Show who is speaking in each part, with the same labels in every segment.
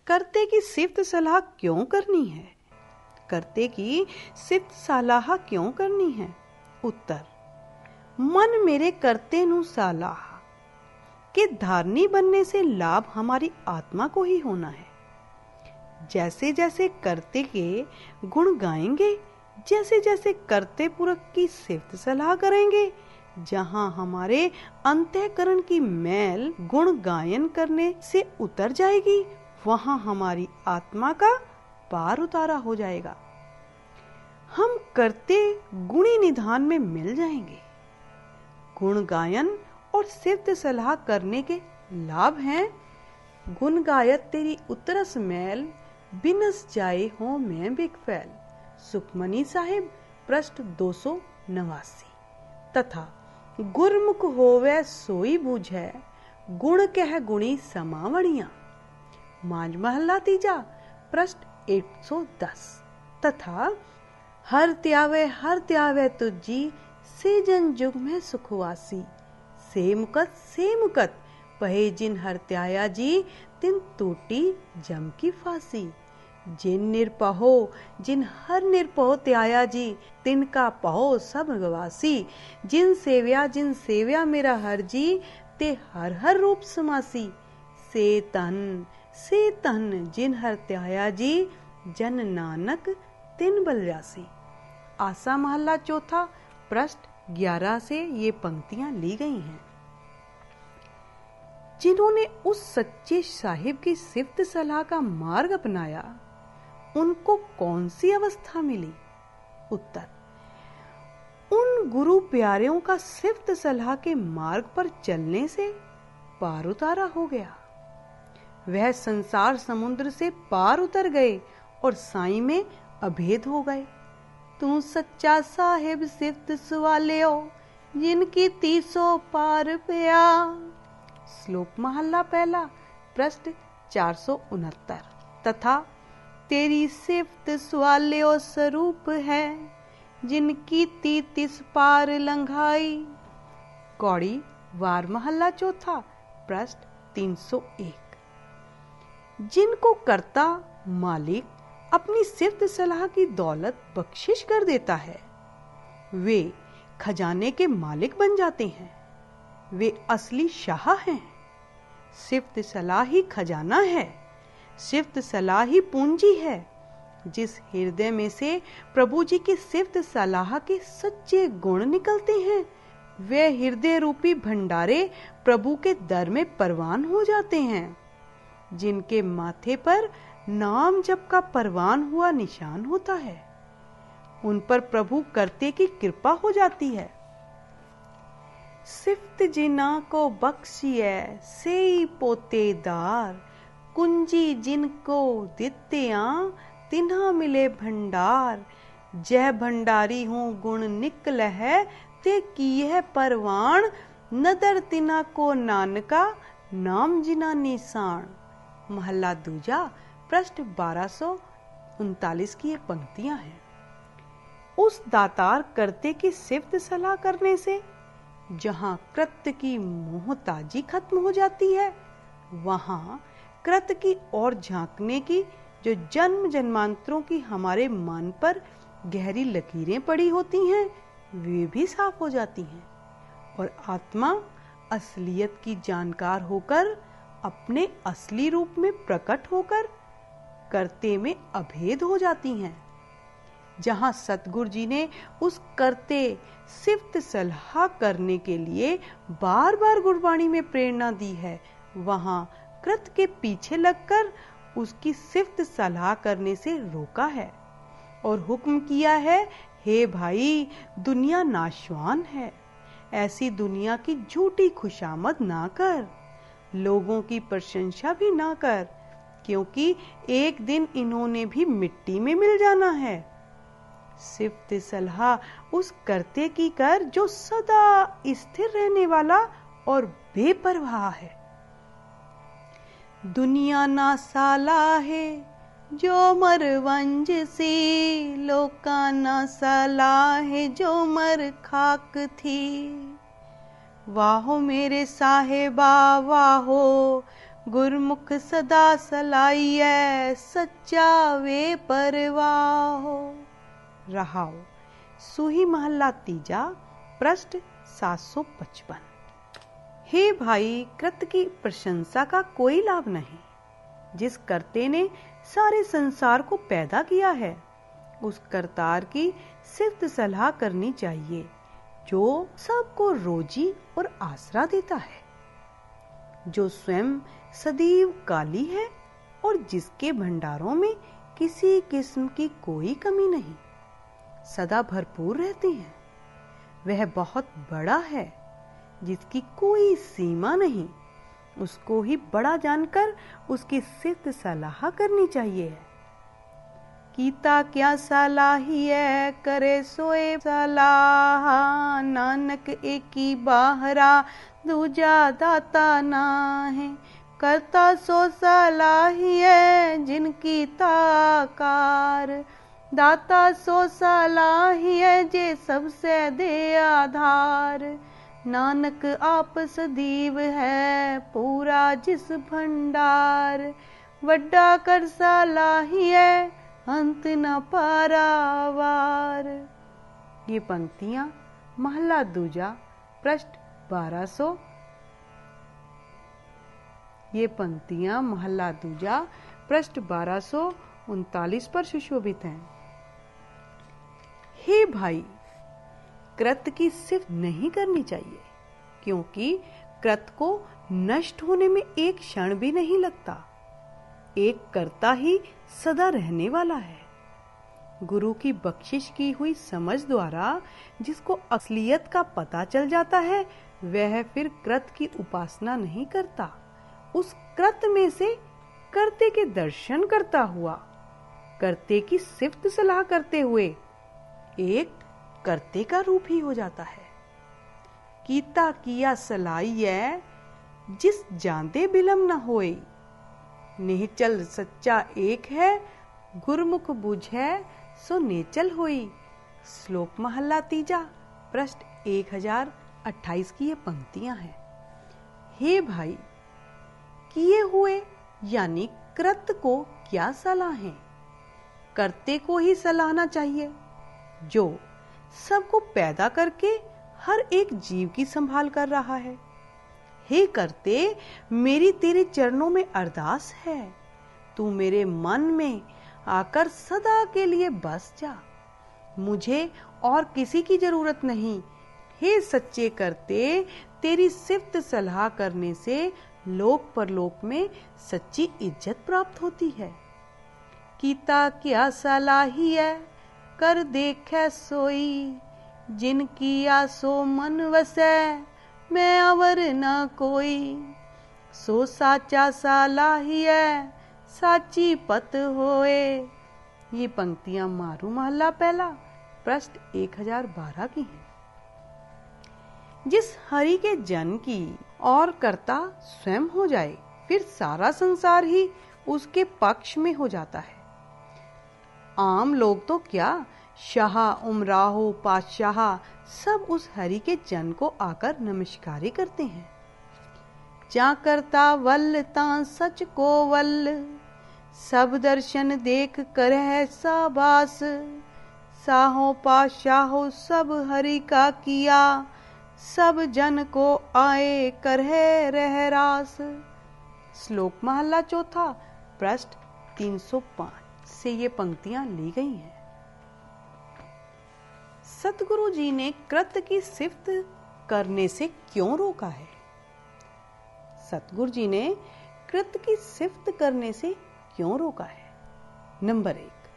Speaker 1: करते की सिफ्त सलाह क्यों करनी है? करते की सिफ्त सलाह क्यों करनी है? उत्तर, मन मेरे करते नु सलाह के धारनी बनने से लाभ हमारी आत्मा को ही होना है। जैसे जैसे करते के गुण गाएंगे, जैसे जैसे करते पूरक की सिफ्त सलाह करेंगे, जहां हमारे अंतःकरण की मैल गुण गायन करने से उतर जाएगी, वहां हमारी आत्मा का पार उतारा हो जाएगा। हम करते गुणी निधान में मिल जाएंगे। गुण गायन और सिफ्त सलाह करने के लाभ हैं। गुण गायत तेरी उतरस मैल, बिनस जाए हो मैं बिक फैल। सुखमनी साहिब पृष्ठ 289। तथा गुरमुख होवे सोई बूझै, गुण कह गुणी समावणिया। मांझ महला तीजा पृष्ठ 110। तथा हर त्यावे तुझी, से जन जुग में सुखवासी। से मुकत पहे जिन हर त्याया जी, तिन टूटी जम की फांसी। जिन निरपहो जिन हर निरपहो त्याया जी, तिनका पहो सब गवासी। जिन सेव्या मेरा हर जी, ते हर हर रूप समासी। से तन जिन हर त्याया जी, जन नानक तिन बलजासी। आसा महला चौथा पृष्ठ 11 से ये पंक्तियां ली गई हैं। जिन्होंने उस सच्चे साहिब की सिफ्त सलाह का मार्ग अपनाया, उनको कौन सी अवस्था मिली? उत्तर, उन गुरु प्यारेयों का सिफ्त सलाह के मार्ग पर चलने से पार उतारा हो गया। वह संसार समुद्र से पार उतर गए और साईं में अभेद हो गए। तू सच्चा साहिब सिफ्त सवालियो, जिनकी 300 पार पिया। श्लोक महला पहला पृष्ठ 469। तथा तेरी सिफ्त सवालियो स्वरूप है, जिनकी 33 पार लंघाई। कौड़ी वार महला चौथा पृष्ठ 301। जिनको कर्ता मालिक अपनी सिफ्त सलाह की दौलत बख्शिश कर देता है, वे खजाने के मालिक बन जाते हैं। वे असली शाह हैं। सिफ्त सलाह ही खजाना है। सिफ्त सलाह ही पूंजी है। जिस हृदय में से प्रभु जी की सिफ्त सलाह के सच्चे गुण निकलते हैं, वे हृदय रूपी भंडारे प्रभु के दर में परवान हो जाते हैं। जिनके माथे पर नाम जप का परवान हुआ निशान होता है, उन पर प्रभु करते की कृपा हो जाती है। सिफ्त जिना को बख्शिए सेई पोतेदार, कुंजी जिनको दित्तियां तिन्हा मिले भंडार। जय भंडारी हूँ गुण निकल है, ते की है परवान। नदर तिना को नानका, नाम जिना निशान। महला दूजा पृष्ठ 1239 की ये पंक्तियां हैं। उस दातार करते की सिफ्त सलाह करने से जहां कृत्य की मोहताजी खत्म हो जाती है, वहां कृत्य की ओर झांकने की जो जन्म जन्मांतरों की हमारे मन पर गहरी लकीरें पड़ी होती हैं, वे भी साफ हो जाती हैं और आत्मा असलियत की जानकार होकर अपने असली रूप में प्रकट होकर करते में अभेद हो जाती हैं। जहां सतगुरु जी ने उस करते सिफ्त सलाह करने के लिए बार बार गुरबाणी में प्रेरणा दी है, वहां कृत के पीछे लगकर उसकी सिफ्त सलाह करने से रोका है और हुक्म किया है, हे भाई, दुनिया नाशवान है, ऐसी दुनिया की झूठी खुशामद ना कर, लोगों की प्रशंसा भी ना कर, क्योंकि एक दिन इन्होंने भी मिट्टी में मिल जाना है। सिफ्त सलाह उस करते की कर जो सदा स्थिर रहने वाला और बेपरवाह है। दुनिया ना साला है जो मर वंज सी, लोका ना साला है जो मर खाक थी। वाहो मेरे साहेबा वाहो, गुरमुख सदा सलाइए, सच्चा वे परवाहो। रहाओ सूही महला तीजा, पृष्ठ 755। हे भाई, कृत की प्रशंसा का कोई लाभ नहीं। जिस कर्ते ने सारे संसार को पैदा किया है, उस करतार की सिर्फ सलाह करनी चाहिए, जो सबको रोजी और आसरा देता है, जो स्वयं सदैव काली है और जिसके भंडारों में किसी किस्म की कोई कमी नहीं, सदा भरपूर रहते हैं। वह बहुत बड़ा है, जिसकी कोई सीमा नहीं। उसको ही बड़ा जानकर उसकी सिर्फ सलाह करनी चाहिए। कीता क्या सलाहिए, करे सोए सलाह। नानक एकी बाहरा, दूजा दाता नाहे। करता सो सलाहिए, जिनकी ताकार। दाता सो सलाहिए, जे सबसे दे आधार। नानक आप सदीव है, पूरा जिस भंडार। वड्डा कर सलाहिए, अंत न पारावार। ये पंक्तियां महला दूजा, पृष्ठ 1200। ये पंक्तियां महला दूजा, पृष्ठ 1239 पर सुशोभित हैं। हे भाई, कृत की सिर्फ नहीं करनी चाहिए, क्योंकि कृत को नष्ट होने में एक क्षण भी नहीं लगता। एक कर्ता ही सदा रहने वाला है। गुरु की बख्शिश की हुई समझ द्वारा जिसको असलियत का पता चल जाता है, वह फिर कृत की उपासना नहीं करता। उस कृत में से कर्ते के दर्शन करता हुआ, कर्ते की सिफ्त सलाह करते हुए एक कर्ते का रूप ही हो जाता है। कीता किया सलाइए, जिस जानते बिलम न होए। निश्चल सच्चा एक है, गुरमुख बुझै सो नेचल होई। श्लोक महला तीजा, पृष्ठ 1028 की ये पंक्तियां हैं। हे भाई, किए हुए यानी कृत को क्या सलाहें? कर्ते को ही सलाहना चाहिए, जो सबको पैदा करके हर एक जीव की संभाल कर रहा है। हे कर्ते, मेरी तेरे चरणों में अरदास है, तू मेरे मन में आकर सदा के लिए बस जा। मुझे और किसी की जरूरत नहीं। हे सच्चे कर्ते, तेरी सिफ्त सलाह करने से लोक परलोक में सच्ची इज्जत प्राप्त होती है। कीता क्या सलाही है, कर देखे सोई। जिनकी आसो मन वसै, मैं अवर न कोई। सो साचा सलाही है, साची पत होए। ये पंक्तियां मारू महला पहला, पृष्ठ 1012 की हैं। जिस हरि के जन की और कर्ता स्वयं हो जाए, फिर सारा संसार ही उसके पक्ष में हो जाता है। आम लोग तो क्या, शाह उमराहो पातशाह सब उस हरि के जन को आकर नमस्कार करते हैं। जा करता वल ता सच को वल, सब दर्शन देख कर है साबास। साहो पातशाहो सब हरि का किया, सब जन को आए कर है रहरास। श्लोक महला चौथा, पृष्ठ 305 से ये पंक्तियां ली गई हैं। सतगुरु जी ने कृत की सिफ्त करने से क्यों रोका है? सतगुरु जी ने कृत की सिफ्त करने से क्यों रोका है? नंबर 1,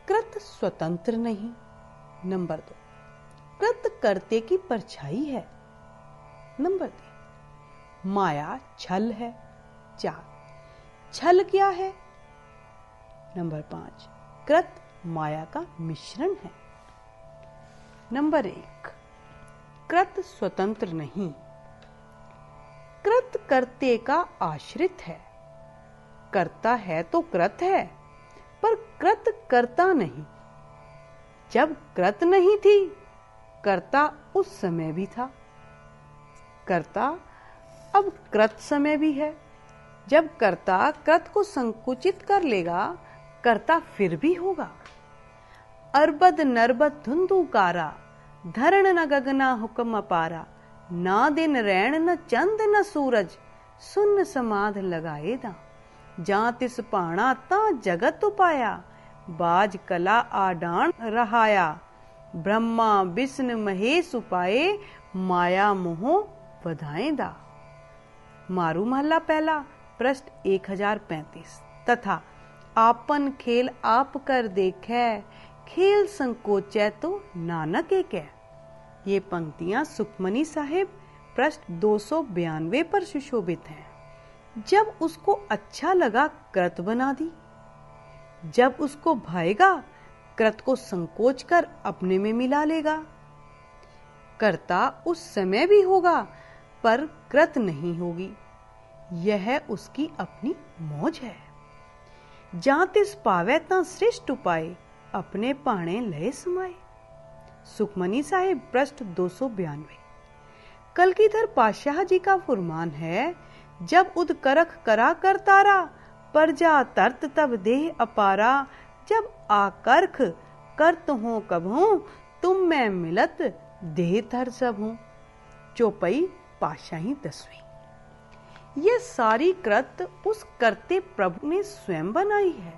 Speaker 1: कृत स्वतंत्र नहीं। नंबर 2, कृत कर्ते की परछाई है। नंबर 3, माया छल है। 4, छल क्या है? नंबर 5, कृत माया का मिश्रण है। नंबर 1, कृत स्वतंत्र नहीं। कृत कर्ते का आश्रित है। कर्ता है तो कृत है, पर कृत कर्ता नहीं। जब कृत नहीं थी, कर्ता उस समय भी था। कर्ता अब कृत समय भी है, जब कर्ता कृत को संकुचित कर लेगा, कर्ता फिर भी होगा। अरबद नरबद धुंधुकारा, धरण न गगना हुक्म अपारा। ना दिन रैन न चंद न सूरज, सुन समाध लगाए दा। जां तिस पाणा तां जगत उपाया, बाज कला आडान रहाया। ब्रह्मा विष्णु महेश उपाए, माया मोह बधाएं दा। मारू महला पहला पृष्ठ 1035। तथा आपन खेल आप कर देखे, खेल संकोचै तो नानक एकै। ये पंक्तियां सुखमनी साहिब पृष्ठ 292 पर सुशोभित हैं। जब उसको अच्छा लगा कृत बना दी, जब उसको भाएगा कृत को संकोच कर अपने में मिला लेगा। कर्ता उस समय भी होगा पर कृत नहीं होगी, यह उसकी अपनी मौज है। जां तिस पावै तां सृष्ट उपाय, अपने पाणे लय समाए। सुखमनी साहिब पृष्ठ 292। कलगीधर पातशाह जी का फुरमान है, जब उद करख करा कर तारा, परजा तरत तब देह अपारा। जब आकर्ख करत हो कभू, तुम मैं मिलत देह थर सब हूं। चौपाई पातशाही 10वीं। यह सारी कृत उस करते प्रभु ने स्वयं बनाई है।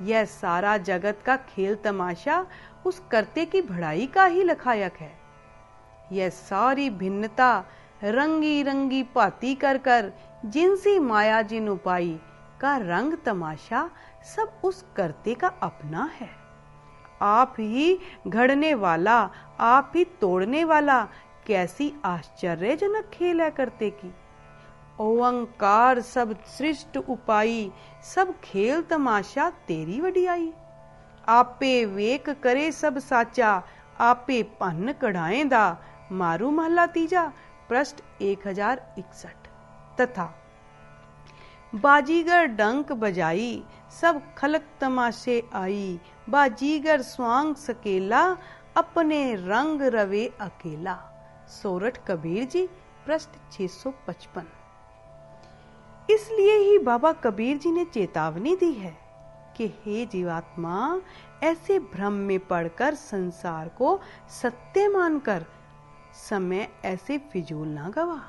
Speaker 1: यह सारा जगत का खेल तमाशा उस करते की भड़ाई का ही लखायक है। यह सारी भिन्नता रंगी रंगी पाती कर कर जिनसी माया जिन उपाई का रंग तमाशा सब उस करते का अपना है। आप ही घड़ने वाला, आप ही तोड़ने वाला, कैसी आश्चर्यजनक खेल है करते की। ओंकार सब सृष्ट उपाई, सब खेल तमाशा तेरी वडियाई। आपे वेक करे सब साचा, आपे भन्न कढ़ाएं दा। मारू महला तीजा पृष्ठ 1061। तथा बाजीगर डंक बजाई, सब खलक तमाशे आई। बाजीगर स्वांग सकेला, अपने रंग रवे अकेला। सोरठ कबीर जी पृष्ठ 655। इसलिए ही बाबा कबीर जी ने चेतावनी दी है कि हे जीवात्मा, ऐसे भ्रम में पड़कर संसार को सत्य मानकर समय ऐसे फिजूल ना गवा।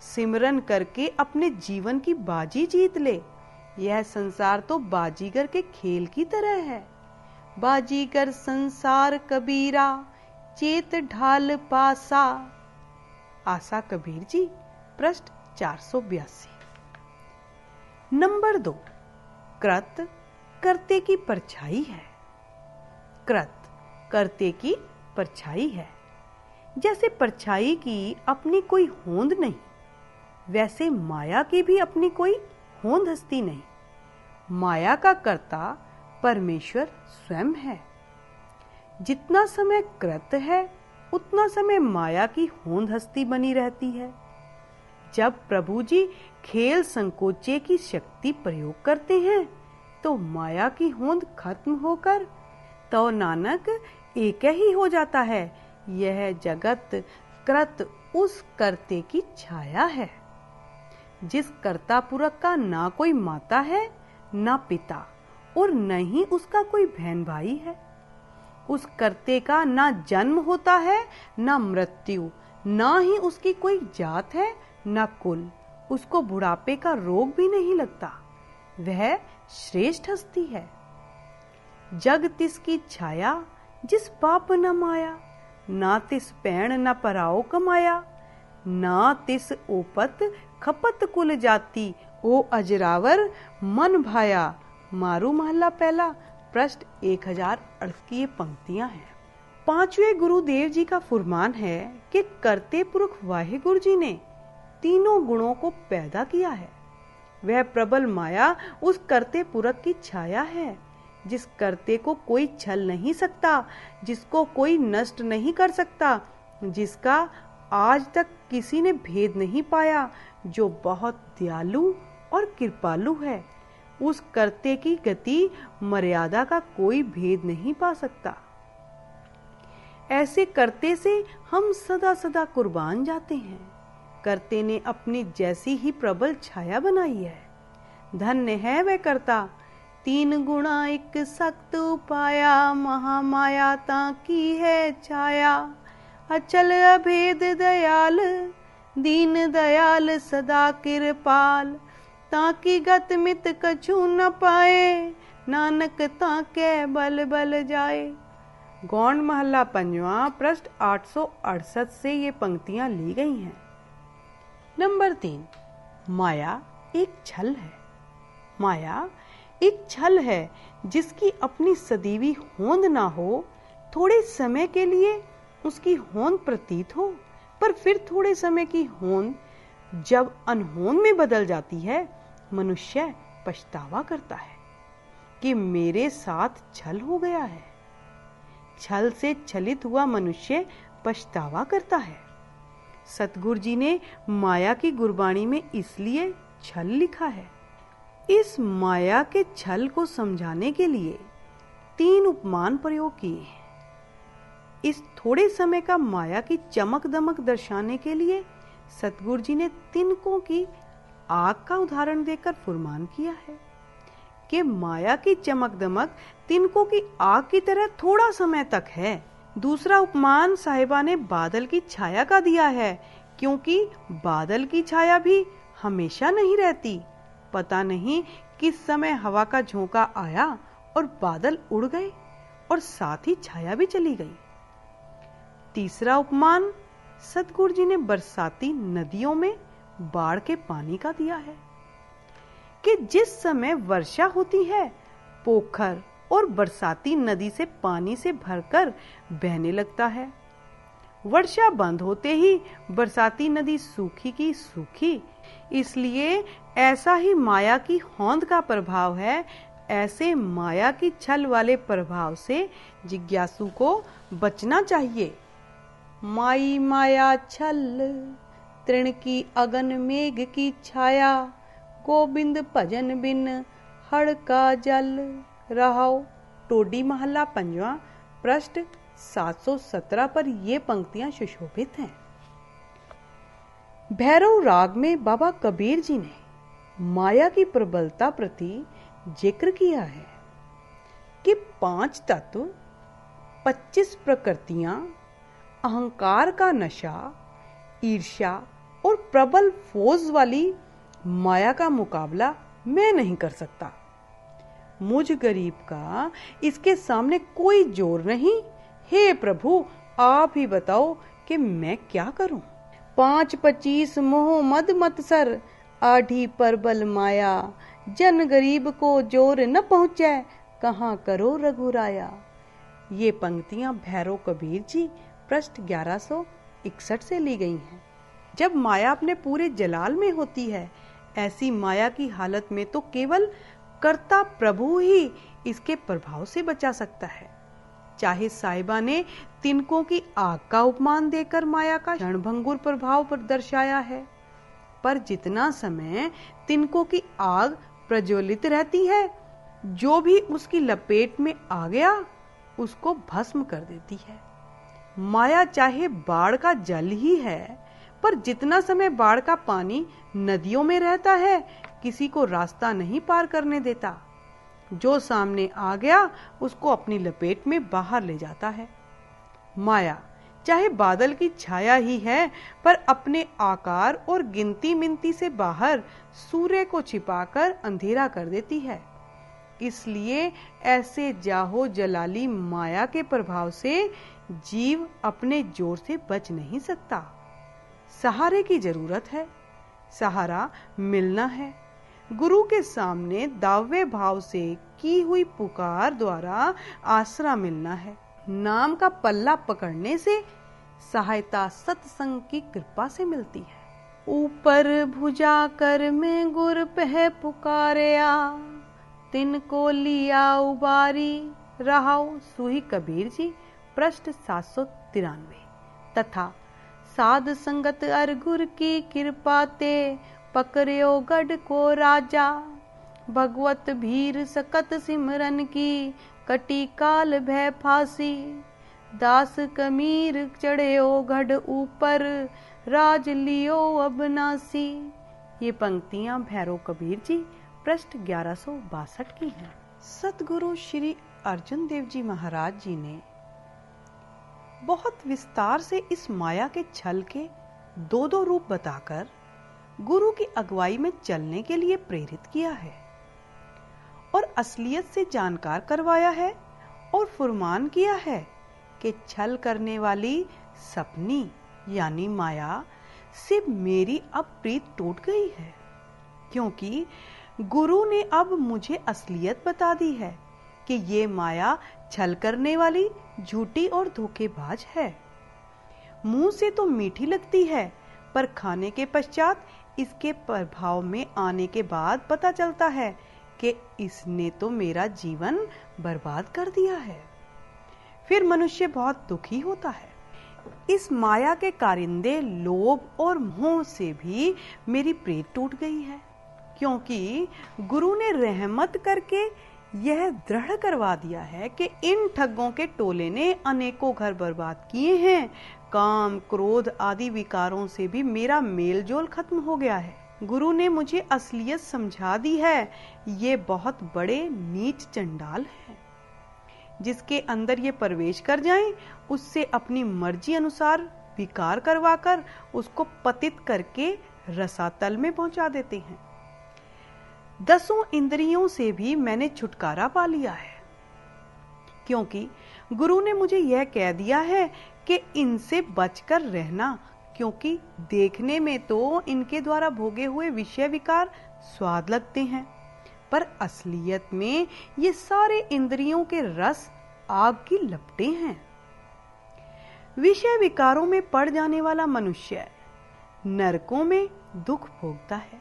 Speaker 1: सिमरन करके अपने जीवन की बाजी जीत ले। यह संसार तो बाजीगर के खेल की तरह है। बाजीगर संसार कबीरा, चेत ढाल पासा। आसा कबीर जी पृष्ठ 482। नंबर 2, कृत करते की परछाई है। कृत करते की परछाई है। जैसे परछाई की अपनी कोई होंद नहीं, वैसे माया की भी अपनी कोई होंद हस्ती नहीं। माया का कर्ता परमेश्वर स्वयं है। जितना समय कृत है, उतना समय माया की होंद हस्ती बनी रहती है। जब प्रभु जी खेल संकोचे की शक्ति प्रयोग करते हैं, तो माया की होंद खत्म होकर तो नानक एक ही हो जाता है। यह जगत कृत उस करते की छाया है। जिस कर्ता पुरख का ना कोई माता है, ना पिता, और न ही उसका कोई बहन भाई है। उस करते का ना जन्म होता है, ना मृत्यु, ना ही उसकी कोई जात है, ना कुल। उसको बुढ़ापे का रोग भी नहीं लगता। वह श्रेष्ठ हस्ती है। जग तिसकी छाया, जिस पाप न माया। ना तिस पैण न पराओ कमाया। ना तिस ओपत खपत कुल जाति। ओ अजरावर मन भाया। मारू महला पहला पृष्ठ 1038 पंक्तियां हैं। 5वें गुरुदेव जी का फुरमान है कि करते पुरख वाहिगुरु जी ने तीनों गुणों को पैदा किया है। वह प्रबल माया उस करते पुरख की छाया है, जिस करते को कोई छल नहीं सकता, जिसको कोई नष्ट नहीं कर सकता, जिसका आज तक किसी ने भेद नहीं पाया, जो बहुत दयालु और कृपालु है। उस करते की गति मर्यादा का कोई भेद नहीं पा सकता। ऐसे करते से हम सदा सदा कुर्बान जाते हैं। करते ने अपनी जैसी ही प्रबल छाया बनाई है। धन्य है वह करता, 3 गुणा एक सख्त उपाया, महामाया ताकी है छाया। अचल अभेद दयाल, दीन दयाल सदा कृपाल, ताकि गत मित कछु न पाए, नानक ताके बल बल जाए। गौड़ महला पंजवा पृष्ठ 868 से ये पंक्तियां ली गई हैं। नंबर 3, माया एक छल है। माया एक छल है जिसकी अपनी सदीवी होंद ना हो, थोड़े समय के लिए उसकी होंद प्रतीत हो, पर फिर थोड़े समय की होंद जब अनहोंद में बदल जाती है, मनुष्य पछतावा करता है कि मेरे साथ छल हो गया है। छल से छलित हुआ मनुष्य पछतावा करता है। सतगुरु जी ने माया की गुरबाणी में इसलिए छल लिखा है। इस माया के छल को समझाने के लिए 3 उपमान प्रयोग किए हैं। इस थोड़े समय का माया की चमक दमक दर्शाने के लिए सतगुरु जी ने तिनकों की आग का उदाहरण देकर फुरमान किया है कि माया की चमक दमक तिनकों की आग की तरह थोड़ा समय तक है। दूसरा उपमान साहिबा ने बादल की छाया का दिया है, क्योंकि बादल की छाया भी हमेशा नहीं रहती। पता नहीं किस समय हवा का झोंका आया और बादल उड़ गए और साथ ही छाया भी चली गई। तीसरा उपमान सतगुरु जी ने बरसाती नदियों में बाढ़ के पानी का दिया है कि जिस समय वर्षा होती है, पोखर और बरसाती नदी से पानी से भरकर बहने लगता है। वर्षा बंद होते ही बरसाती नदी सूखी की सूखी। इसलिए ऐसा ही माया की होंद का प्रभाव है। ऐसे माया की छल वाले प्रभाव से जिज्ञासु को बचना चाहिए। माई माया छल, तृण की अगन मेघ की छाया, गोविंद भजन बिन हड़ का जल। रहाओ टोडी महला पंजवा पृष्ठ 717 पर ये पंक्तियां सुशोभित हैं। भैरव राग में बाबा कबीर जी ने माया की प्रबलता प्रति जिक्र किया है कि 5 तत्व, 25 प्रकृतियां, अहंकार का नशा, ईर्ष्या और प्रबल फौज वाली माया का मुकाबला मैं नहीं कर सकता। मुझ गरीब का इसके सामने कोई जोर नहीं। हे प्रभु, आप ही बताओ कि मैं क्या करूं। 5-25 मोह मद मत्सर, आढ़ी परबल माया, जन गरीब को जोर न पहुंचे, कहां करो रघुराया। ये पंक्तियां भैरव कबीर जी पृष्ठ 1161 से ली गई हैं। जब माया अपने पूरे जलाल में होती है, ऐसी माया की हालत में तो केवल कर्ता प्रभु ही इसके प्रभाव से बचा सकता है। चाहे साहिबा ने तिनकों की आग का उपमान देकर माया का क्षणभंगुर प्रभाव पर दर्शाया है, पर जितना समय तिनकों की आग प्रज्वलित रहती है, जो भी उसकी लपेट में आ गया उसको भस्म कर देती है। माया चाहे बाढ़ का जल ही है, पर जितना समय बाढ़ का पानी नदियों में रहता है, किसी को रास्ता नहीं पार करने देता। जो सामने आ गया उसको अपनी लपेट में बाहर ले जाता है। माया चाहे बादल की छाया ही है, पर अपने आकार और गिनती मिनती से बाहर सूर्य को छिपाकर अंधेरा कर देती है। इसलिए ऐसे जाहो जलाली माया के प्रभाव से जीव अपने जोर से बच नहीं सकता। सहारे की जरूरत है, सहारा मिलना है। गुरु के सामने दावे भाव से की हुई पुकार द्वारा आसरा मिलना है। नाम का पल्ला पकड़ने से सहायता सत्संग की कृपा से मिलती है। ऊपर भुजा कर मैं गुर पह पुकारिया, तिनको लिया उबारी। रहाओ सुही कबीर जी पृष्ठ 793। तथा साध संगत अर गुर की कृपा ते, पकड़ो गढ़ को राजा। भगवत भीर सकत सिमरन की, कटी काल भय फांसी। दास कमीर चढ़ो गढ़ ऊपर, राज लियो अब नासी। ये पंक्तियां भैरव कबीर जी पृष्ठ 1162 की हैं। सतगुरु श्री अर्जुन देव जी महाराज जी ने बहुत विस्तार से इस माया के छल के दो दो रूप बताकर गुरु की अगुवाई में चलने के लिए प्रेरित किया है और असलियत से जानकार करवाया है और फुरमान किया है कि छल करने वाली सपनी यानी माया से मेरी अब प्रीत टूट गई है, क्योंकि गुरु ने अब मुझे असलियत बता दी है कि ये माया छल करने वाली, झूठी और धोखेबाज है। मुंह से तो मीठी लगती है, पर खाने के पश्चात इसके प्रभाव में आने के बाद पता चलता है कि इसने तो मेरा जीवन बर्बाद कर दिया है। फिर मनुष्य बहुत दुखी होता है। इस माया के कारिंदे लोभ और मोह से भी मेरी प्रीत टूट गई है, क्योंकि गुरु ने रहमत करके यह दृढ़ करवा दिया है कि इन ठगों के टोले ने अनेकों घर बर्बाद किए हैं। काम, क्रोध आदि विकारों से भी मेरा मेलजोल खत्म हो गया है। गुरु ने मुझे असलियत समझा दी है। ये बहुत बड़े नीच चंडाल हैं। जिसके अंदर ये प्रवेश कर जाएं, उससे अपनी मर्जी अनुसार विकार करवाकर उसको पतित करके रसातल में पहुंचा देते हैं। 10 इंद्रियों से भी मैंने छुटकारा पा लिया है, क्योंकि गुरु ने मुझे यह कह दिया है कि इनसे बचकर रहना, क्योंकि देखने में तो इनके द्वारा भोगे हुए विषय विकार स्वाद लगते हैं, पर असलियत में ये सारे इंद्रियों के रस आग की लपटें हैं। विषय विकारों में पड़ जाने वाला मनुष्य नरकों में दुख भोगता है।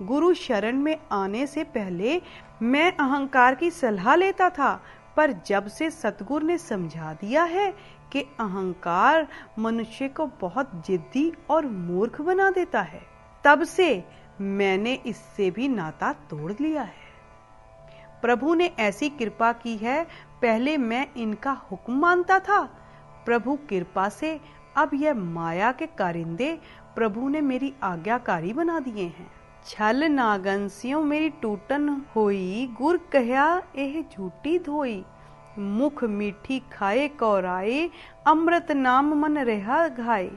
Speaker 1: गुरु शरण में आने से पहले मैं अहंकार की सलाह लेता था, पर जब से सतगुरु ने समझा दिया है कि अहंकार मनुष्य को बहुत जिद्दी और मूर्ख बना देता है, तब से मैंने इससे भी नाता तोड़ लिया है। प्रभु ने ऐसी कृपा की है, पहले मैं इनका हुक्म मानता था, प्रभु कृपा से अब यह माया के कारिंदे प्रभु ने मेरी आज्ञाकारी बना दिए हैं। छल नागन स्यों मेरी टूटन होई, गुर कहया एह झूठी धोई। मुख मीठी खाए कौराए, अमृत नाम मन रहा घाए।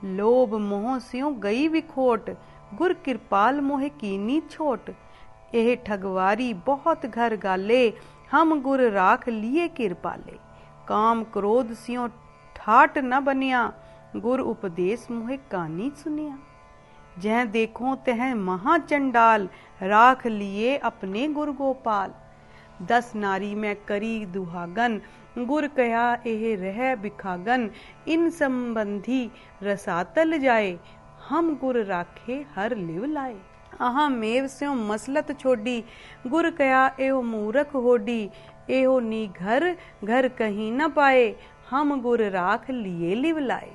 Speaker 1: लोभ मोह स्यों गई विखोट, गुर कृपाल मोहे कीनी छोट। एह ठगवारी बहुत घर गाले, हम गुर राख लिए कृपाले। काम क्रोध स्यों ठाट न बनिया, गुर उपदेश मोहे कानी सुनिया। जह देखो तह महाचंडाल, राख लिए अपने गुर गोपाल। 10 नारी में करी दुहागन, गुर कया एह रह बिखागन। इन संबंधी रसातल जाए, हम गुर राखे हर लिव लाए। अहा मेव स्यों मसलत छोड़ी, गुर कया एहो मूरख होडी। एहो नी घर घर कहीं न पाए, हम गुर राख लिए लिव लाए।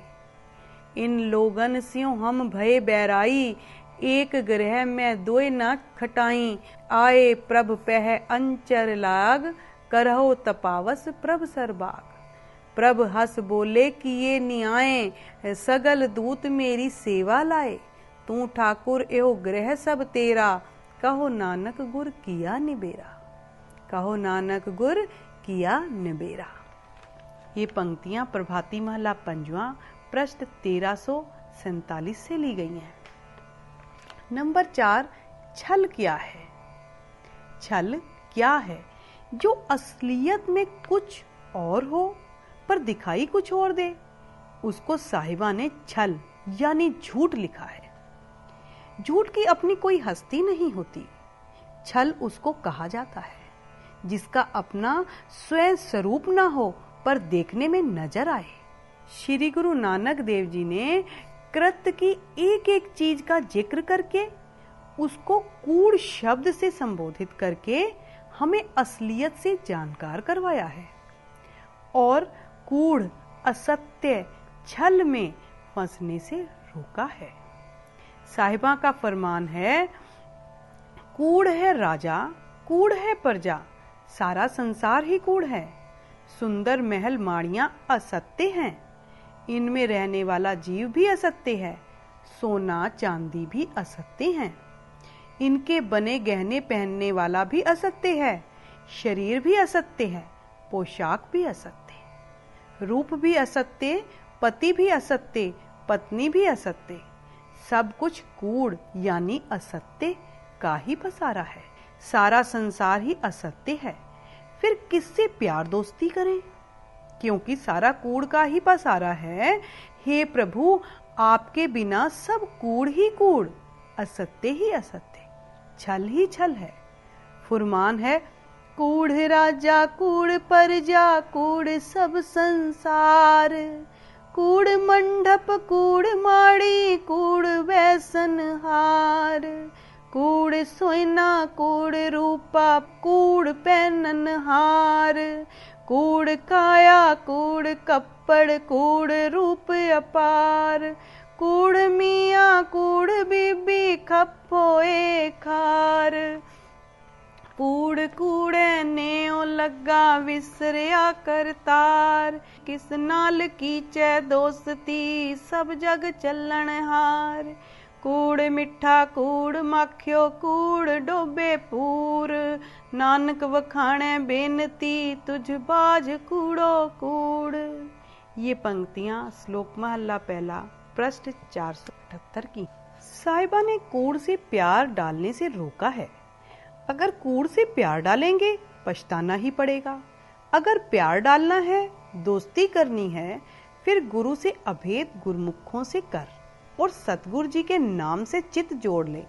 Speaker 1: इन लोगन स्यों हम भय बैराई, एक ग्रह में दोय न खटाई। आए प्रभ पह अंचर लाग, करहो तपावस प्रभ सरबाग। प्रभ हस बोले किए न्याय, सगल दूत मेरी सेवा लाए। तू ठाकुर एहो ग्रह सब तेरा, कहो नानक गुर किया निबेरा। कहो नानक गुर किया निबेरा। ये पंक्तियां प्रभाती महला 5वां पृष्ठ 1347 से ली गई हैं। नंबर 4, छल क्या है? छल क्या है? जो असलियत में कुछ और हो पर दिखाई कुछ और दे, उसको साहिबा ने छल यानी झूठ लिखा है। झूठ की अपनी कोई हस्ती नहीं होती। छल उसको कहा जाता है जिसका अपना स्वयं स्वरूप ना हो पर देखने में नजर आए। श्री गुरु नानक देव जी ने कृत्य की एक एक चीज का जिक्र करके उसको कूड़ शब्द से संबोधित करके हमें असलियत से जानकार करवाया है और कूड़, असत्य, छल में फंसने से रोका है। साहिबा का फरमान है, कूड़ है राजा, कूड़ है प्रजा, सारा संसार ही कूड़ है। सुंदर महल माड़ियां असत्य हैं, इनमें रहने वाला जीव भी असत्य है। सोना चांदी भी असत्य हैं। इनके बने गहने पहनने वाला भी असत्य है, शरीर भी असत्य है, पोशाक भी असत्य, रूप भी असत्य, पति भी असत्य, पत्नी भी असत्य, सब कुछ कूड़ यानी असत्य का ही पसारा है। सारा संसार ही असत्य है, फिर किससे प्यार दोस्ती करें, क्योंकि सारा कूड़ का ही पसारा है। हे प्रभु, आपके बिना सब कूड़ ही कूड़, असत्य ही असत्य, छल ही छल है। फुरमान है, कूड़ राजा कूड़ प्रजा कूड़ सब संसार, कूड़ मंडप कूड़ माड़ी कूड़ वैसन हार, कूड़ सोना कूड़ रूपा कूड़ पहनन हार, कूड़ काया कूड़ कपड़ कूड़ रूप अपार, कूड़ मियाँ कूड़ बीबी खप्पोए खार, कूड़ कूड़े नेओ लगा विसरिया करतार, किस नाल कीचे दोस्ती सब जग चलन हार, कूड़ मिठा कूड़ माखियो कूड़ डोबे पूर, नानक वखाणे बेनती तुझ बाज कूड़ो कूड़। ये पंक्तियां श्लोक महला पहला पृष्ठ 478 की। साहिबा ने कूड़ से प्यार डालने से रोका है। अगर कूड़ से प्यार डालेंगे पछताना ही पड़ेगा। अगर प्यार डालना है, दोस्ती करनी है, फिर गुरु से अभेद गुरमुखों से कर और सतगुरु जी के नाम से चित जोड़ ले,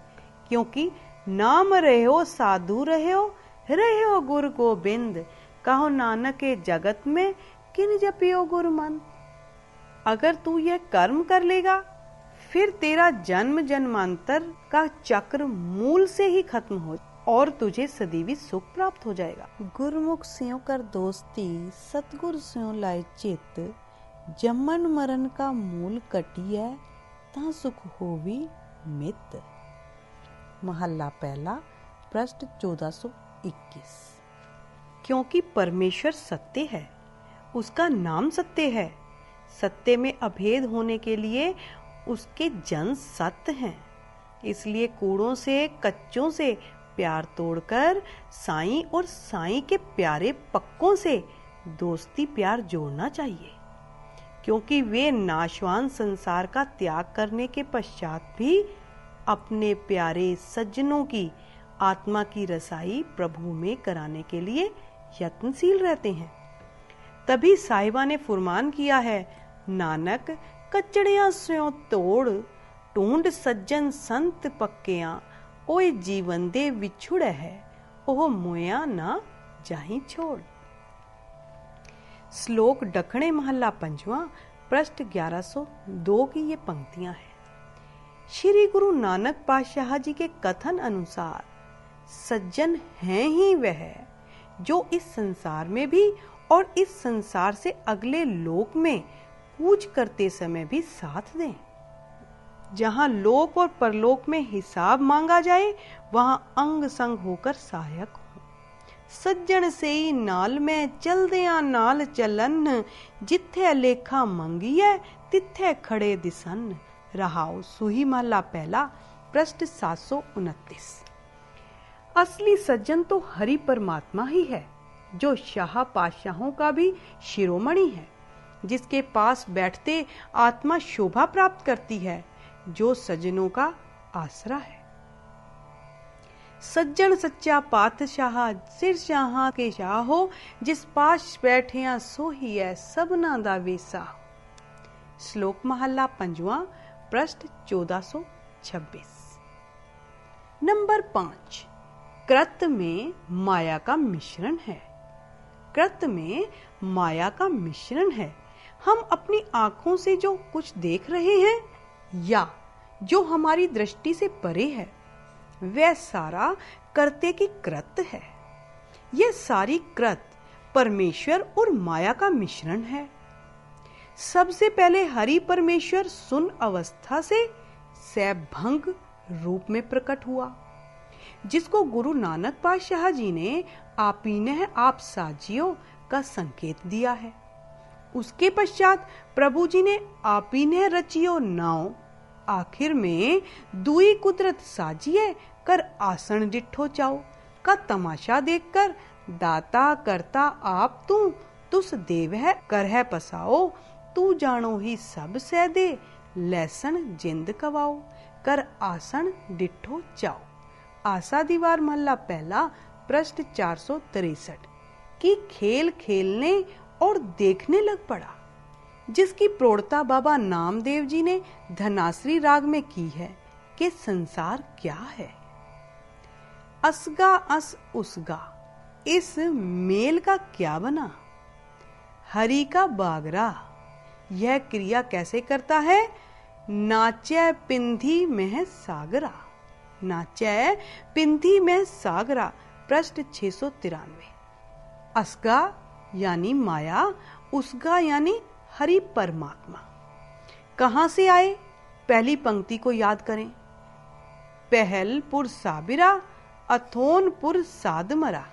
Speaker 1: क्योंकि नाम रहो साधु रहो गुरु गोबिंद, कहो नानक के जगत में किन जपियो गुरु मन। अगर तू यह कर्म कर लेगा, फिर तेरा जन्म जन्मांतर का चक्र मूल से ही खत्म हो और तुझे सदैवी सुख प्राप्त हो जाएगा। गुरमुख स्यों कर दोस्ती सतगुरु स्यों लाए चित, जमन मरण का मूल कटिया ता सुख होवी मित। महला पहला पृष्ठ 1421। क्योंकि परमेश्वर सत्य है, उसका नाम सत्य है, सत्य में अभेद होने के लिए उसके जन सत्य हैं। इसलिए कूड़ों से कच्चों से प्यार तोड़कर साईं और साईं के प्यारे पक्कों से दोस्ती प्यार जोड़ना चाहिए, क्योंकि वे नाशवान संसार का त्याग करने के पश्चात भी अपने प्यारे सज्जनों की आत्मा की रसाई प्रभु में कराने के लिए यत्नशील रहते हैं। तभी साहिबा ने फुरमान किया है, नानक कचड़ियां स्यों तोड़ ढूंढ सज्जन संत पक्कियां, ओए जीवन दे विछुड़ है ओह मोया ना जाही छोड़। श्लोक दखणे महला पंजवा पृष्ठ 1102 की ये पंक्तियां हैं। श्री गुरु नानक पातशाह जी के कथन अनुसार सज्जन हैं ही वह जो इस संसार में भी और इस संसार से अगले लोक में कूच करते समय भी साथ दें। जहां लोक और परलोक में हिसाब मांगा जाए, वहां अंग संग होकर सहायक हो। सज्जन से ही नाल में चल दिया नाल चलन, जिथे लेखा मंगिए तिथे खड़े दिसन। रहाओ सुही महला पहला पृष्ठ 729। असली सज्जन तो हरि परमात्मा ही है, जो शाह पातशाहों का भी शिरोमणि है, जिसके पास बैठते आत्मा शोभा प्राप्त करती है, जो सज्जनों का आसरा है। सज्जन सच्चा पातशाह सिर शाह के शाहो, जिस पास बैठिया सो ही है सबना दा वेसा। श्लोक महला पंजवा पृष्ठ 1426। नंबर 5, कृत में माया का मिश्रण है। कृत में माया का मिश्रण है। हम अपनी आंखों से जो कुछ देख रहे हैं या जो हमारी दृष्टि से परे है, वह सारा कर्ते की कृत है। यह सारी कृत परमेश्वर और माया का मिश्रण है। सबसे पहले हरि परमेश्वर सुन अवस्था से सैभंग रूप में प्रकट हुआ, जिसको गुरु नानक पातशाह जी ने आपीने आप साजियो का संकेत दिया है। उसके पश्चात प्रभु जी ने आपीने रचियो नाव आखिर में दुई कुदरत साजिए कर आसन डिठो चाओ का तमाशा देखकर दाता करता आप तू तुस देव है कर है पसाओ तू जानो ही सब सह दे लहसन जिंद कवाओ कर आसन डिठो चाओ। आसा दीवार महला पहला पृष्ठ 463 की खेल खेलने और देखने लग पड़ा, जिसकी प्रौढ़ता बाबा नामदेव जी ने धनाश्री राग में की है कि संसार क्या है। असगा अस उसगा इस मेल का क्या बना, हरि का बागरा यह क्रिया कैसे करता है, नाचे पिंधी में सागरा, नाचे पिंधी में सागरा पृष्ठ 693। असगा यानी माया, उसगा यानी हरि परमात्मा। कहां से आए, पहली पंक्ति को याद करें। पहलपुर साबिरा अथोनपुर साधमरा।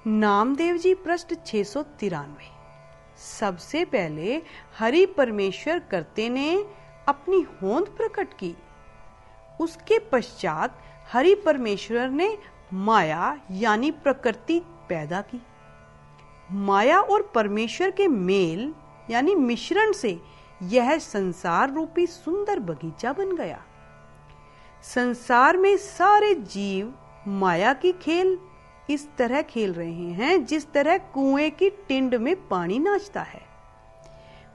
Speaker 1: नामदेव जी पृष्ठ 693। सबसे पहले हरि परमेश्वर कर्ते ने अपनी होंद प्रकट की, उसके पश्चात हरि परमेश्वर ने माया यानी प्रकृति पैदा की। माया और परमेश्वर के मेल यानी मिश्रण से यह संसार रूपी सुंदर बगीचा बन गया। संसार में सारे जीव माया की खेल इस तरह खेल रहे हैं जिस तरह कुएं की टिंड में पानी नाचता है।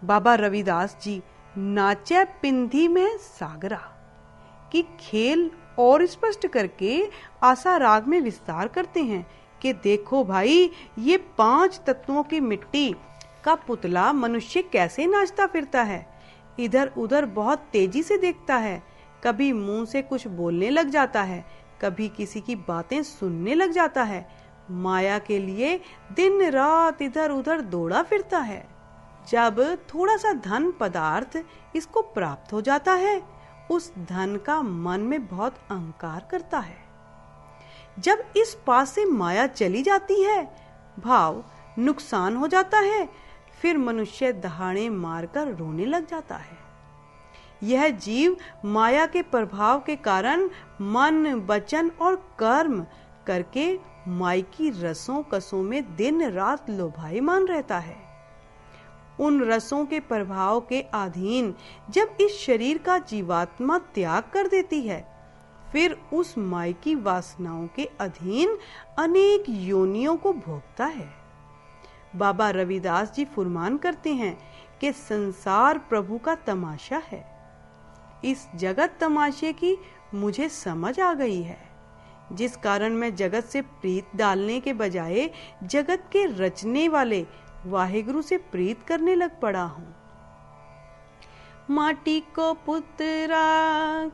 Speaker 1: बाबा रविदास जी नाचे पिंधी में सागरा की खेल और स्पष्ट करके आसा राग में विस्तार करते हैं कि देखो भाई, ये 5 तत्वों की मिट्टी का पुतला मनुष्य कैसे नाचता फिरता है, इधर उधर बहुत तेजी से देखता है, कभी मुंह से कुछ बोलने लग जाता है, कभी किसी की बातें सुनने लग जाता है, माया के लिए दिन रात इधर उधर दौड़ा फिरता है। जब थोड़ा सा धन पदार्थ इसको प्राप्त हो जाता है, उस धन का मन में बहुत अहंकार करता है। जब इस पास से माया चली जाती है, भाव नुकसान हो जाता है, फिर मनुष्य दहाड़े मारकर रोने लग जाता है। यह जीव माया के प्रभाव के कारण मन, वचन और कर्म करके मायकी रसों कसों में दिन रात लोभायमान रहता है। उन रसों के प्रभाव के अधीन जब इस शरीर का जीवात्मा त्याग कर देती है, फिर उस मायकी वासनाओं के अधीन अनेक योनियों को भोगता है। बाबा रविदास जी फरमान करते हैं कि संसार प्रभु का तमाशा है। इस जगत तमाशे की मुझे समझ आ गई है, जिस कारण मैं जगत से प्रीत डालने के बजाय जगत के रचने वाले वाहिगुरु से प्रीत करने लग पड़ा हूँ। माटी को पुतरा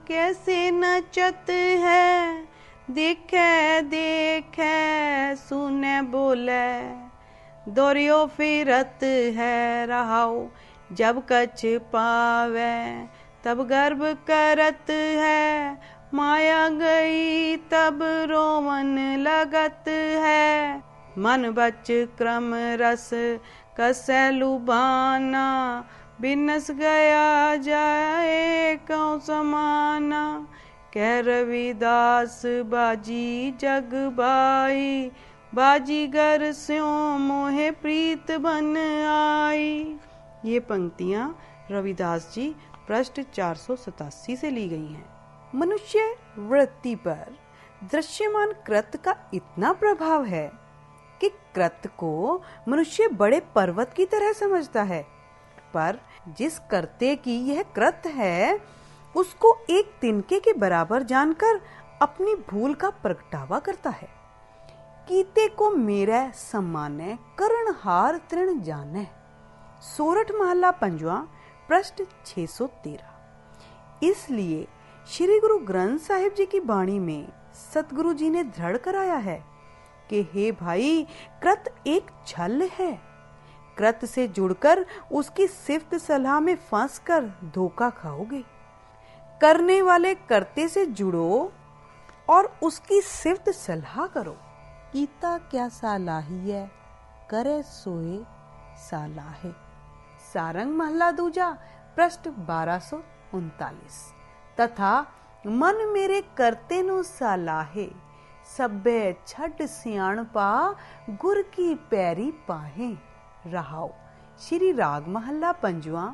Speaker 1: कैसे नचत है, देखे देखे सुने बोले, दौरियो फिरत है रहाओ, जब कछ पावे तब गर्भ करत है, माया गई तब रोवन लगत है, मन बच क्रम रस कसै लुभाना, बिनस गया जाए कौ समाना, कह रविदास बाजी जग बाई, बाजीगर स्यों मोहे प्रीत बन आई। ये पंक्तियां रविदास जी पृष्ठ 487 से ली गई हैं। मनुष्य वृत्ति पर दृश्यमान कृत का इतना प्रभाव है कि कृत को मनुष्य बड़े पर्वत की तरह समझता है, पर जिस कर्ते की यह कृत है उसको एक तिनके के बराबर जानकर अपनी भूल का प्रगटावा करता है। कीते को मेरा सम्माने करणहार तृण जाने। सोरठ महला पंजवा पृष्ठ 613। इसलिए श्री गुरु ग्रंथ साहिब जी की वाणी में सतगुरु जी ने दृढ़ कराया है कि हे भाई, कृत एक छल है। कृत से जुड़कर उसकी सिफ्त सलाह में फंसकर धोखा खाओगे। करने वाले कर्ते से जुड़ो और उसकी सिफ्त सलाह करो। कीता क्या सालाहिए, करे सोए सालाहे। सारंग महला दूजा पृष्ठ 1213। 39। तथा मन मेरे करते नु सलाहे, सब्बे छड सियाणपा गुर की पैरी पाहे। रहाओ। श्री राग महला पंजवा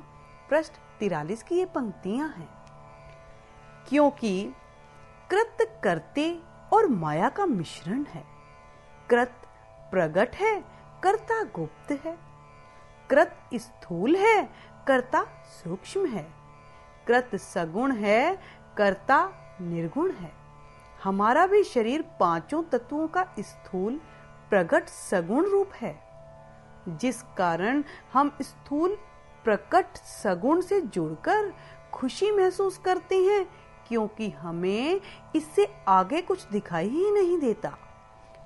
Speaker 1: पृष्ठ 43 की ये पंक्तियां हैं। क्योंकि कृत करते और माया का मिश्रण है। कृत प्रगट है, कर्ता गुप्त है। कृत स्थूल है, कर्ता सूक्ष्म है। कृत सगुण है, कर्ता निर्गुण है। हमारा भी शरीर पांचों तत्वों का स्थूल प्रगट सगुण रूप है, जिस कारण हम स्थूल प्रकट सगुण से जुड़कर खुशी महसूस करते हैं, क्योंकि हमें इससे आगे कुछ दिखाई ही नहीं देता।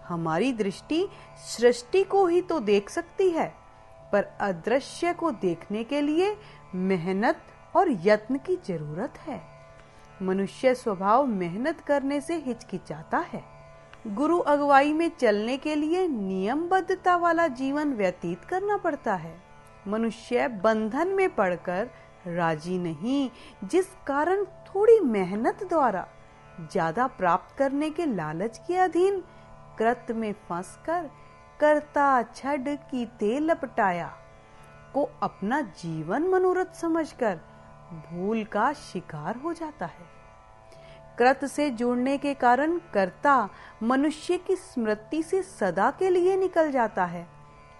Speaker 1: हमारी दृष्टि सृष्टि को ही तो देख सकती है, पर अदृश्य को देखने के लिए मेहनत और यत्न की जरूरत है। मनुष्य स्वभाव मेहनत करने से हिचकिचाता है। गुरु अगुवाई में चलने के लिए नियमबद्धता वाला जीवन व्यतीत करना पड़ता है। मनुष्य बंधन में पड़कर राजी नहीं, जिस कारण थोड़ी मेहनत द्वारा ज्यादा प्राप्त करने के लालच के अधीन कृत में फंसकर कर्ता छड की तेल लपटाया को अपना जीवन मनोरथ समझकर भूल का शिकार हो जाता है। कृत से जुड़ने के कारण कर्ता मनुष्य की स्मृति से सदा के लिए निकल जाता है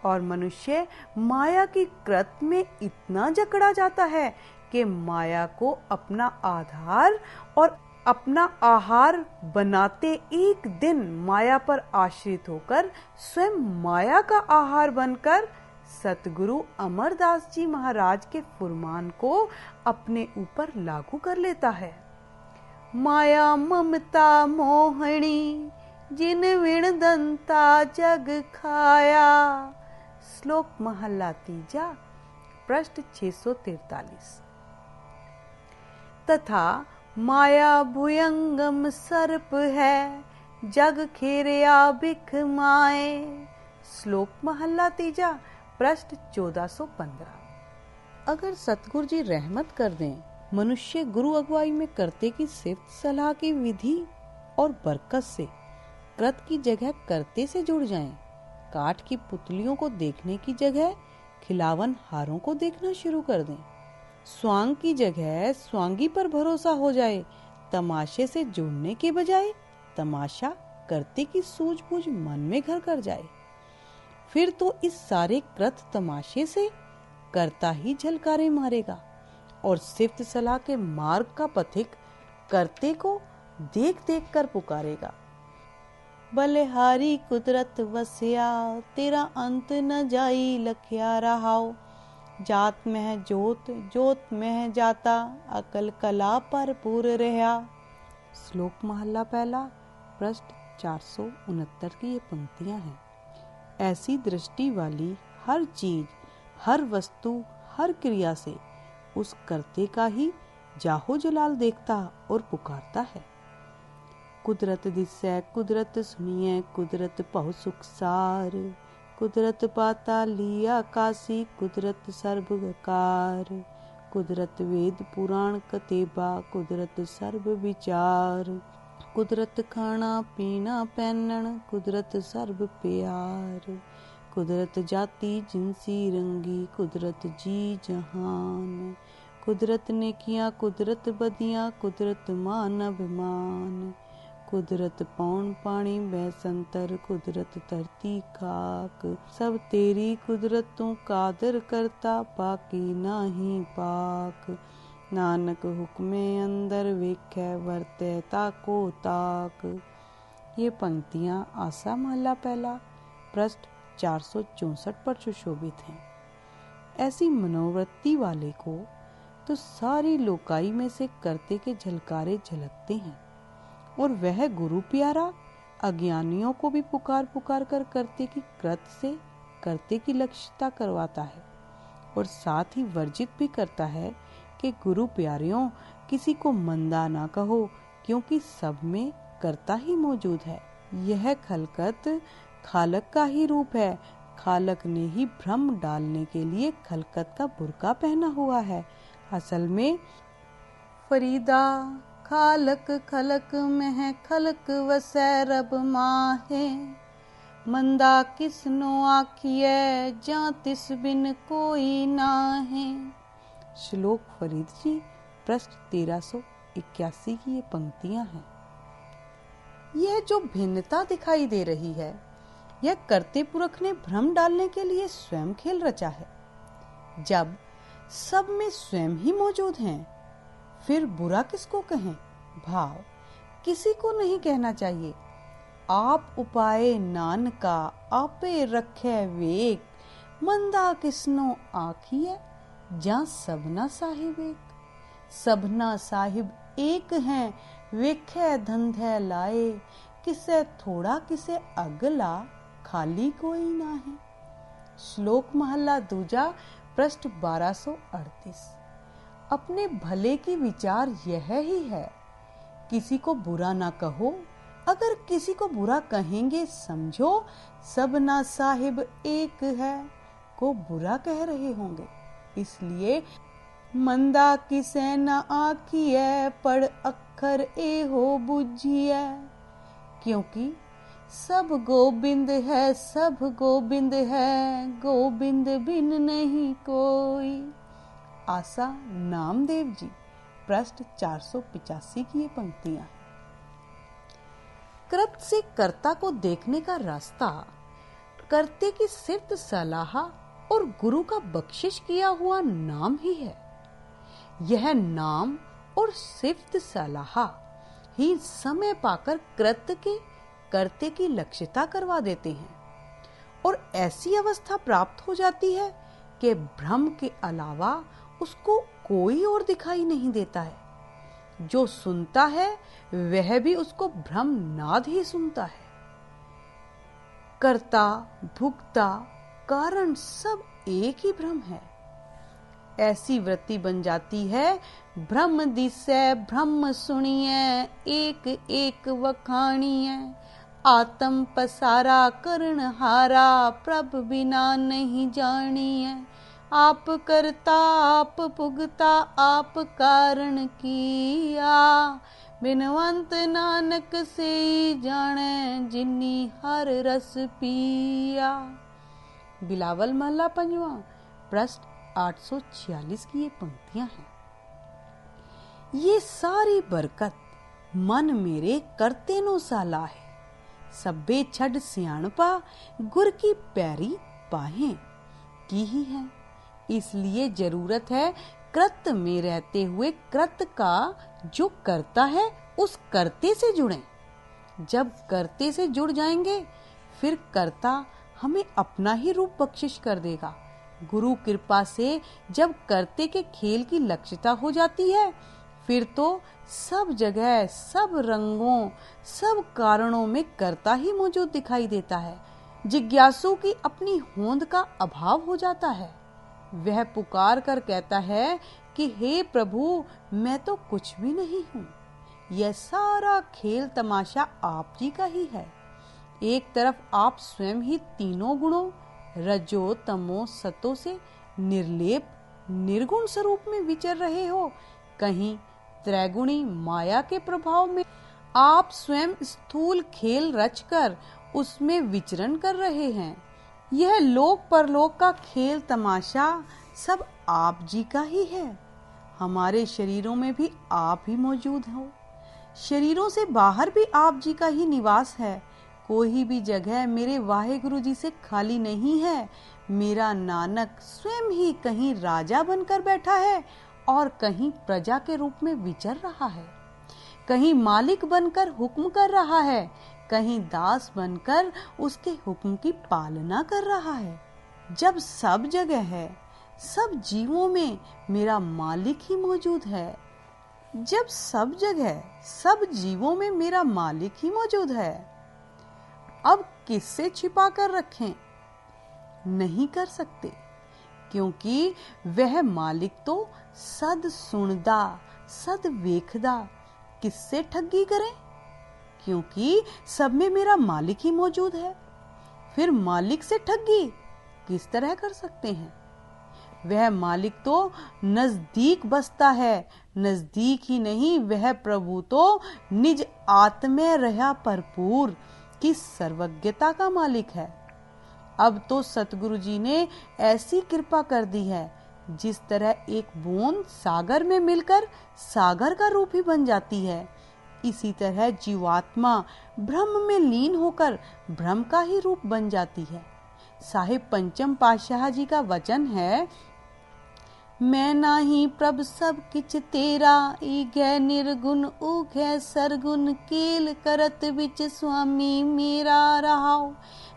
Speaker 1: और मनुष्य माया की कृत में इतना जकड़ा जाता है कि माया को अपना आधार और अपना आहार बनाते एक दिन माया पर आश्रित होकर स्वयं माया का आहार बनकर सतगुरु अमरदास जी महाराज के फुरमान को अपने ऊपर लागू कर लेता है। माया ममता मोहणी जिन विण दंता जग खाया। श्लोक महला तीजा पृष्ठ 643। तथा माया भुयंगम सर्प है, जग खेरिया बिख माए। श्लोक महला तीजा पृष्ठ 1415। अगर सतगुरु जी रहमत कर दें, मनुष्य गुरु अगुवाई में करते की सिफ्त सलाह की विधि और बरकत से कृत की जगह करते से जुड़ जाएं, काठ की पुतलियों को देखने की जगह खिलावन हारों को देखना शुरू कर दें, स्वांग की जगह स्वांगी पर भरोसा हो जाए, तमाशे से जुड़ने के बजाय तमाशा करते की सूझबूझ मन में घर कर जाए, फिर तो इस सारे कृत तमाशे से करता ही झलकारे मारेगा और सिफ्त सलाह के मार्ग का पथिक करते को देख देख कर पुकारेगा। बलिहारी कुदरत वसिया, तेरा अंत न जाई लखिया रहाओ। जात में जोत, जोत में जाता, अकल कला पर पूर रहा। श्लोक महला पहला पृष्ठ 469 की ये पंक्तियां हैं। ऐसी दृष्टि वाली हर चीज, हर वस्तु, हर क्रिया से उस करते का ही जाहो जलाल देखता और पुकारता है। कुदरत दिसै कुदरत सुनिए, कुदरत बहु सुखसार। कुदरत पाता लिया काशी, कुदरत सर्वकार। कुदरत वेद पुराण कतेबा, कुदरत सर्व विचार। कुदरत खाना पीना पहनन, कुदरत सर्व प्यार। कुदरत जाति जिनसी रंगी, कुदरत जी जहान। कुदरत ने किया कुदरत बदियां, कुदरत मान अभिमान। कुदरत पौन पानी बैसंतर, कुदरत धरती खाक। सब तेरी कुदरत तू कादर करता, बाकी नाही पाक। नानक हुक्मे अंदर वेख्या, वर्ते ताको ताक। ये पंक्तियां आसा महला पहला पृष्ठ 464 पर सुशोभित हैं। ऐसी मनोवृत्ति वाले को तो सारी लोकाई में से करते के झलकारे झलकते हैं और वह गुरु प्यारा अज्ञानियों को भी पुकार पुकार कर करते की कृत से करते की लक्ष्यता करवाता है और साथ ही वर्जित भी करता है कि गुरु प्यारियों किसी को मंदा ना कहो, क्योंकि सब में करता ही मौजूद है। यह खलकत खालक का ही रूप है। खालक ने ही भ्रम डालने के लिए खलकत का बुर्का पहना हुआ है। असल में फरीदा खालक खलक में खलक वसै रब माहे मंदा किसनो आखिए जा तिस बिन कोई नाहे। श्लोक फरीद जी पृष्ठ 1381 की ये पंक्तियां हैं। यह जो भिन्नता दिखाई दे रही है, यह कर्ते पुरख ने भ्रम डालने के लिए स्वयं खेल रचा है। जब सब में स्वयं ही मौजूद हैं, फिर बुरा किसको कहें? भाव किसी को नहीं कहना चाहिए। आप उपाय नानका आपे रखे वेक मंदा किसनो आखिए जा सबना साहिब एक। सबना साहिब एक हैं वेखे धंधे लाए किसे थोड़ा किसे अगला खाली कोई ना है। श्लोक महला दूजा पृष्ठ 1238। अपने भले की विचार यह ही है, किसी को बुरा ना कहो। अगर किसी को बुरा कहेंगे समझो सबना साहिब एक है को बुरा कह रहे होंगे। इसलिए मंदा किसे न आखिए पढ़ अक्षर ए हो बुझिए, क्योंकि सब गोबिंद है, सब गोबिंद है, गोबिंद बिन नहीं कोई। आसा नामदेव जी पृष्ठ 485 की ये पंक्तियां। कृत से कर्ता को देखने का रास्ता कर्ते की सिर्फ सलाह और गुरु का बख्शिश किया हुआ नाम ही है। यह नाम और सिर्फ सलाह ही समय पाकर कृत के कर्ते की लक्ष्यता करवा देते हैं और ऐसी अवस्था प्राप्त हो जाती है कि भ्रम के अलावा उसको कोई और दिखाई नहीं देता है। जो सुनता है वह भी उसको भ्रम नाद ही सुनता है। कर्ता भुगता कारण सब एक ही भ्रम है। ऐसी वृत्ति बन जाती है भ्रम दिसै भ्रम सुनिए एक एक वखाणिए। आत्म पसारा करण हारा प्रभ बिना नहीं जानिए। आप करता आप पुगता आप कारण किया बिनवंत नानक से जाने जिन्नी हर रस पिया। बिलावल महला पंजवा पृष्ठ 846 की ये पंक्तियां हैं। ये सारी बरकत मन मेरे करते नो साला है। सब्बे छड़ सियाणपा गुर की पैरी पाहे की ही है। इसलिए जरूरत है कृत में रहते हुए कृत का जो करता है उस करते से जुड़ें। जब करते से जुड़ जाएंगे फिर कर्ता हमें अपना ही रूप बख्शिश कर देगा। गुरु कृपा से जब करते के खेल की लक्ष्यता हो जाती है फिर तो सब जगह सब रंगों सब कारणों में कर्ता ही मौजूद दिखाई देता है। जिज्ञासु की अपनी होंद का अभाव हो जाता है। वह पुकार कर कहता है कि हे प्रभु मैं तो कुछ भी नहीं हूँ। यह सारा खेल तमाशा आप जी का ही है। एक तरफ आप स्वयं ही तीनों गुणों रजो तमो सतो से निर्लेप निर्गुण स्वरूप में विचर रहे हो, कहीं त्रैगुणी माया के प्रभाव में आप स्वयं स्थूल खेल रचकर उसमें विचरण कर रहे हैं। यह लोक परलोक का खेल तमाशा सब आप जी का ही है। हमारे शरीरों में भी आप ही मौजूद हो। शरीरों से बाहर भी आप जी का ही निवास है। कोई भी जगह मेरे वाहेगुरु जी से खाली नहीं है। मेरा नानक स्वयं ही कहीं राजा बनकर बैठा है और कहीं प्रजा के रूप में विचर रहा है। कहीं मालिक बनकर हुक्म कर रहा है, कहीं दास बनकर उसके हुक्म की पालना कर रहा है। जब सब जगह है, सब जीवों में मेरा मालिक ही मौजूद है। जब सब जगह सब जीवों में मेरा मालिक ही मौजूद है, अब किससे छिपा कर रखें? नहीं कर सकते, क्योंकि वह मालिक तो सद सुनदा सद वेखदा। किससे ठगी करें? क्योंकि सब में मेरा मालिक ही मौजूद है। फिर मालिक से ठगी किस तरह कर सकते हैं? वह मालिक तो नजदीक बसता है, नजदीक ही नहीं वह प्रभु तो निज आत्मे रहा भरपूर की सर्वज्ञता का मालिक है। अब तो सतगुरु जी ने ऐसी कृपा कर दी है, जिस तरह एक बूंद सागर में मिलकर सागर का रूप ही बन जाती है, इसी तरह जीवात्मा ब्रह्म में लीन होकर ब्रह्म का ही रूप बन जाती है। साहिब पंचम पातशाह जी का वचन है, मैं नाही प्रभ सब किछ तेरा, ईगै निर्गुण उगै सरगुण, कील करत बिच स्वामी मेरा रहाओ।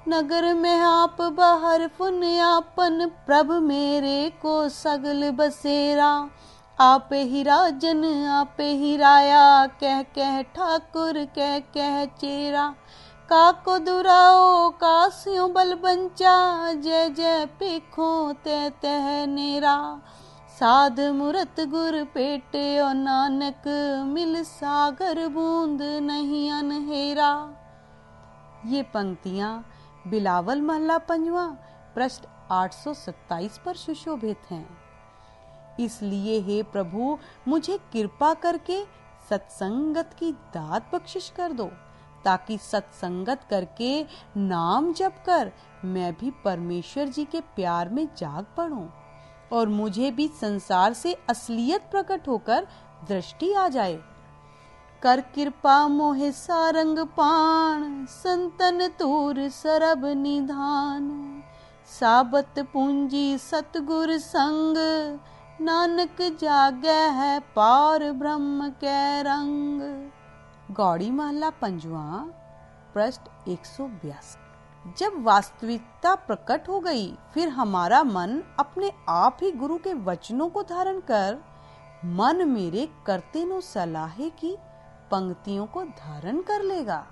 Speaker 1: नगर में आप बाहर पुन आपन, प्रभ मेरे को सगल बसेरा। आपे ही राजन आपे ही राया, कह कह ठाकुर कह कह चेरा। काको दुराओ कास्यों बल बंचा, जय जय पेखो तह तह नेरा। साध मूरत गुर पेटे और नानक, मिल सागर बूंद नहीं अनहेरा। ये पंक्तियां बिलावल महला पंजवा पृष्ठ 827 पर सुशोभित हैं। इसलिए हे प्रभु मुझे कृपा करके सत्संगत की दात बख्शिश कर दो, ताकि सत्संगत करके नाम जप कर मैं भी परमेश्वर जी के प्यार में जाग पड़ूं और मुझे भी संसार से असलियत प्रकट होकर दृष्टि आ जाए। कर कृपा मोहे सारंग पाण, संतन तूर सरब निधान। साबत पूंजी सतगुर संग, नानक जागै है पार ब्रह्म कै रंग। गौड़ी महला पंजवा पृष्ठ 182। जब वास्तविकता प्रकट हो गई, फिर हमारा मन अपने आप ही गुरु के वचनों को धारण कर मन मेरे करते नो सलाहे की पंक्तियों को धारण कर लेगा।